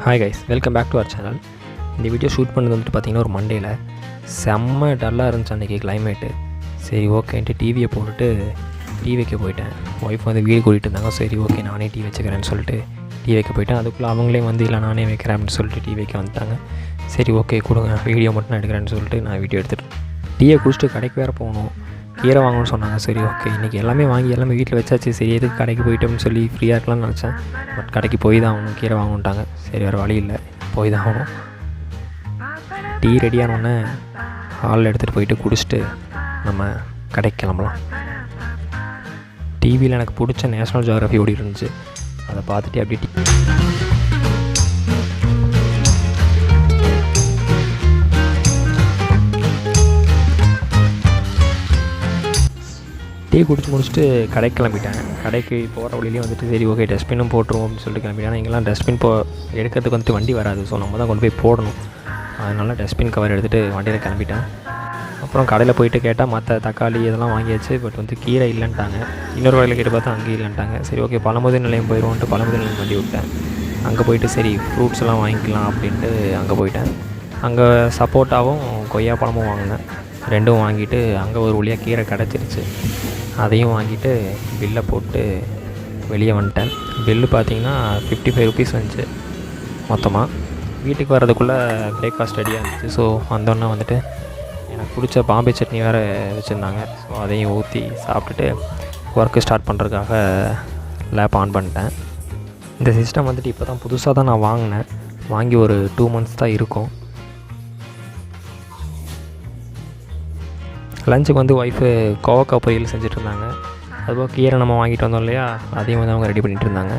Hi guys, welcome back to our channel. இந்த video shoot பண்ணது வந்துட்டு பார்த்திங்கன்னா ஒரு மண்டேயில் செம்ம டல்லாக இருந்துச்சு அன்றைக்கி கிளைமேட்டு. சரி ஓகேன்ட்டு டிவியை போட்டுட்டு டீ வைக்க போயிட்டேன். ஒய்ஃப் வந்து வீடு கூட்டிகிட்டு இருந்தாங்க. சரி ஓகே நானே டீ வச்சுக்கிறேன்னு சொல்லிட்டு டீ வைக்க போயிட்டேன். அதுக்குள்ளே அவங்களே வந்து இல்லை நானே வைக்கிறேன் அப்படின்னு சொல்லிட்டு டீ வைக்க வந்துட்டாங்க. சரி ஓகே கொடுங்க, வீடியோ மட்டும் நான் எடுக்கிறேன்னு சொல்லிட்டு நான் வீடியோ எடுத்துகிட்டு டீயை குடிச்சிட்டு கடைக்கு வேறு போகணும், கீரை வாங்கணும்னு சொன்னாங்க. சரி ஓகே இன்றைக்கி எல்லாமே வாங்கி எல்லாமே வீட்டில் வச்சாச்சு. சரி எதுக்கு கடைக்கு போயிட்டோம்னு சொல்லி ஃப்ரீயாக இருக்கலாம்னு நினச்சேன். பட் கடைக்கு போய் தான் ஆகணும், கீரை வாங்கணுன்ட்டாங்க. சரி வேறு வழி இல்லை, போய் தான் ஆகணும். டீ ரெடியானோடனே ஹாலில் எடுத்துகிட்டு போயிட்டு குடிச்சிட்டு நம்ம கடைக்கு கிளம்பலாம். டிவியில் எனக்கு பிடிச்ச நேஷ்னல் ஜியோகிராஃபி ஓடி இருந்துச்சு. அதை பார்த்துட்டு அப்படியே டீ குடிச்சு முடிச்சுட்டு கடைக்கு கிளம்பிட்டேன். கடைக்கு போகிற வழியிலே வந்துட்டு சரி ஓகே டஸ்ட்பினும் போட்டுருவோம் அப்படின்னு சொல்லிட்டு கிளம்பிட்டேன். ஆனால் இங்கெல்லாம் டஸ்ட்பின் எடுக்கிறதுக்கு வந்துட்டு வண்டி வராது. ஸோ நம்ம தான் கொண்டு போய் போடணும். அதனால டஸ்ட்பின் கவர் எடுத்துகிட்டு வண்டியில் கிளம்பிட்டேன். அப்புறம் கடையில் போயிட்டு கேட்டால் மற்ற தக்காளி இதெல்லாம் வாங்கியாச்சு. பட் வந்து கீரை இல்லைன்ட்டாங்க. இன்னொரு வகையில் கேட்டு பார்த்தா அங்கேயும் இல்லைன்ட்டாங்க. சரி ஓகே பழமுதிர் நிலையம் போயிடுவோன்ட்டு பழமுதிர் நிலையம் வண்டி விட்டேன். அங்கே போயிட்டு சரி ஃப்ரூட்ஸ் எல்லாம் வாங்கிக்கலாம் அப்படின்ட்டு அங்கே போயிட்டேன். அங்கே சப்போட்டாவும் கொய்யா பழமும் வாங்கினேன். ரெண்டும் வாங்கிட்டு அங்கே ஒரு வழியாக கீரை கிடச்சிருச்சு. அதையும் வாங்கிட்டு பில்லை போட்டு வெளியே வந்துட்டேன். பில்லு பார்த்திங்கன்னா 55 ருபீஸ் வந்துச்சு மொத்தமாக. வீட்டுக்கு வர்றதுக்குள்ளே பிரேக்ஃபாஸ்ட் ரெடியாக இருந்துச்சு. ஸோ வந்தோடனே வந்துட்டு எனக்கு பிடிச்ச பாம்பே சட்னி வேறு வச்சுருந்தாங்க. ஸோ அதையும் ஊற்றி சாப்பிட்டுட்டு ஒர்க்கு ஸ்டார்ட் பண்ணுறதுக்காக லேப் ஆன் பண்ணிட்டேன். இந்த சிஸ்டம் வந்துட்டு இப்போ தான் புதுசாக தான் நான் வாங்கினேன். வாங்கி ஒரு 2 மந்த்ஸ் தான் இருக்கும். லஞ்சுக்கு வந்து ஒய்ஃபு கோவக்காய் பொரியல் செஞ்சிட்ருந்தாங்க. அதுபோல் கீரை நம்ம வாங்கிட்டு வந்தோம் இல்லையா, அதையும் வந்து அவங்க ரெடி பண்ணிகிட்டு இருந்தாங்க.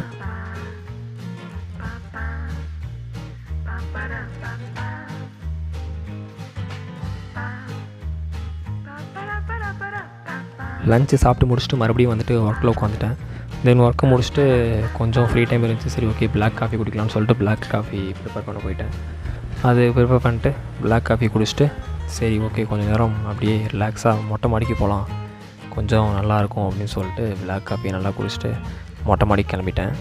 லஞ்சு சாப்பிட்டு முடிச்சுட்டு மறுபடியும் வந்துட்டு ஒர்க்கில் உட்காந்துட்டேன். தென் ஒர்க்கை முடிச்சுட்டு கொஞ்சம் ஃப்ரீ டைம் இருந்துச்சு. சரி ஓகே பிளாக் காஃபி குடிக்கலாம்னு சொல்லிட்டு பிளாக் காஃபி ப்ரிப்பேர் பண்ண போயிட்டேன். அது ப்ரிப்பேர் பண்ணிட்டு பிளாக் காஃபி குடிச்சிட்டு சரி ஓகே கொஞ்சம் நேரம் அப்படியே ரிலாக்ஸாக மொட்டை மாடிக்கு போகலாம், கொஞ்சம் நல்லாயிருக்கும் அப்படின்னு சொல்லிட்டு பிளாக் காஃபி நல்லா குடிச்சிட்டு மொட்டை மாடிக்கு கிளம்பிட்டேன்.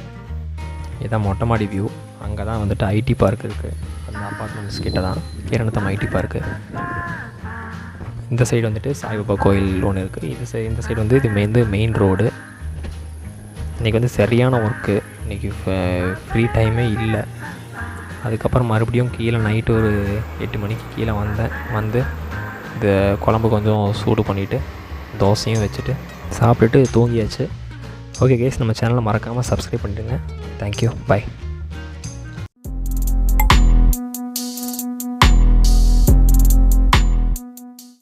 இதுதான் மொட்டை மாடி வியூ. அங்கே தான் வந்துட்டு ஐடி பார்க் இருக்குது. அந்த அப்பார்ட்மெண்ட்ஸ் கிட்ட தான் கிரணத்தம் ஐடி பார்க்கு. இந்த சைடு வந்துட்டு சாய்பாபா கோயில் ஒன்று இருக்குது. இந்த சைடு வந்து இது மெயின் ரோடு. இன்றைக்கி வந்து சரியான ஒர்க்கு. இன்றைக்கி ஃப்ரீ டைமே இல்லை. அதுக்கப்புறம் மறுபடியும் கீழே நைட்டு ஒரு 8 மணிக்கு கீழே வந்து இந்த குழம்பு கொஞ்சம் சூடு பண்ணிவிட்டு தோசையும் வச்சுட்டு சாப்பிட்டுட்டு தூங்கியாச்சு. ஓகே கேஸ், நம்ம சேனலை மறக்காமல் சப்ஸ்கிரைப் பண்ணிடுங்க. Thank you, by.